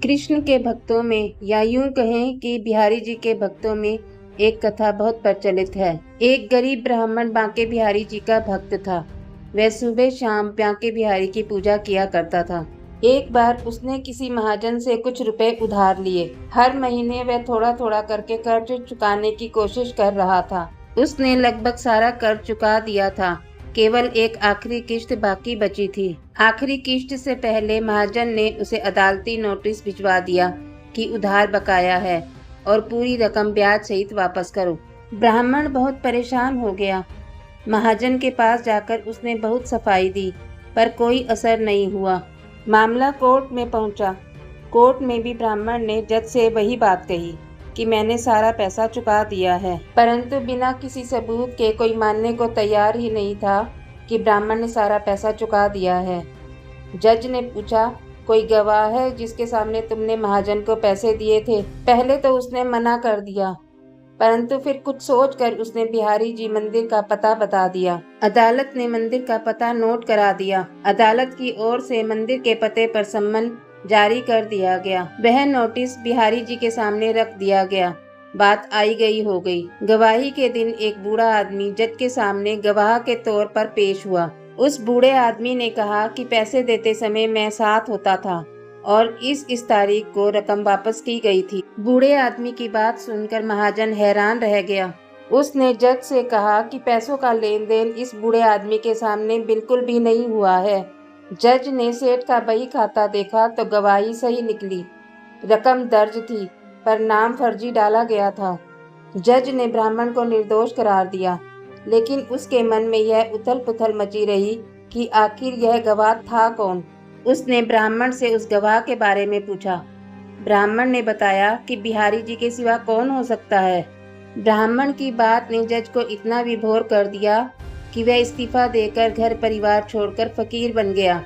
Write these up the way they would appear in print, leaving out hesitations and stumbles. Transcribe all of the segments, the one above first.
कृष्ण के भक्तों में या यूं कहें कि बिहारी जी के भक्तों में एक कथा बहुत प्रचलित है। एक गरीब ब्राह्मण बांके बिहारी जी का भक्त था। वह सुबह शाम बांके बिहारी की पूजा किया करता था। एक बार उसने किसी महाजन से कुछ रुपए उधार लिए। हर महीने वह थोड़ा थोड़ा करके कर्ज चुकाने की कोशिश कर रहा था। उसने लगभग सारा कर्ज चुका दिया था। केवल एक आखिरी किश्त बाकी बची थी। आखिरी किश्त से पहले महाजन ने उसे अदालती नोटिस भिजवा दिया कि उधार बकाया है और पूरी रकम ब्याज सहित वापस करो। ब्राह्मण बहुत परेशान हो गया। महाजन के पास जाकर उसने बहुत सफाई दी, पर कोई असर नहीं हुआ। मामला कोर्ट में पहुंचा। कोर्ट में भी ब्राह्मण ने जज से वही बात कही कि मैंने सारा पैसा चुका दिया है, परंतु बिना किसी सबूत के कोई मानने को तैयार ही नहीं था कि ब्राह्मण ने सारा पैसा चुका दिया है। जज ने पूछा, कोई गवाह है जिसके सामने तुमने महाजन को पैसे दिए थे? पहले तो उसने मना कर दिया, परंतु फिर कुछ सोचकर उसने बिहारी जी मंदिर का पता बता दिया। अदालत ने मंदिर का पता नोट करा दिया। अदालत की ओर से मंदिर के पते पर सम्मन जारी कर दिया गया। वह नोटिस बिहारी जी के सामने रख दिया गया। बात आई गई हो गई। गवाही के दिन एक बूढ़ा आदमी जज के सामने गवाह के तौर पर पेश हुआ। उस बूढ़े आदमी ने कहा कि पैसे देते समय मैं साथ होता था और इस तारीख को रकम वापस की गई थी। बूढ़े आदमी की बात सुनकर महाजन हैरान रह गया। उसने जज से कहा कि पैसों का लेन देन इस बूढ़े आदमी के सामने बिल्कुल भी नहीं हुआ है। जज ने सेठ का बही खाता देखा तो गवाही सही निकली। रकम दर्ज थी, पर नाम फर्जी डाला गया था। जज ने ब्राह्मण को निर्दोष करार दिया, लेकिन उसके मन में यह उथल पुथल मची रही कि आखिर यह गवाह था कौन। उसने ब्राह्मण से उस गवाह के बारे में पूछा। ब्राह्मण ने बताया कि बिहारी जी के सिवा कौन हो सकता है। ब्राह्मण की बात ने जज को इतना विभोर कर दिया कि वह इस्तीफा देकर घर परिवार छोड़कर फकीर बन गया।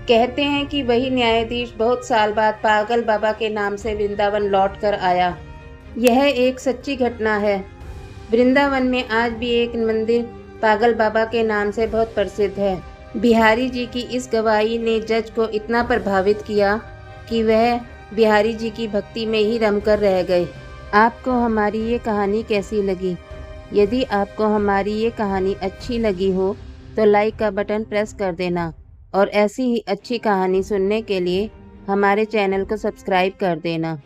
कहते हैं कि वही न्यायाधीश बहुत साल बाद पागल बाबा के नाम से वृंदावन लौट कर आया। यह एक सच्ची घटना है। वृंदावन में आज भी एक मंदिर पागल बाबा के नाम से बहुत प्रसिद्ध है। बिहारी जी की इस गवाही ने जज को इतना प्रभावित किया कि वह बिहारी जी की भक्ति में ही रमकर रह गए। आपको हमारी ये कहानी कैसी लगी? यदि आपको हमारी ये कहानी अच्छी लगी हो तो लाइक का बटन प्रेस कर देना और ऐसी ही अच्छी कहानी सुनने के लिए हमारे चैनल को सब्सक्राइब कर देना।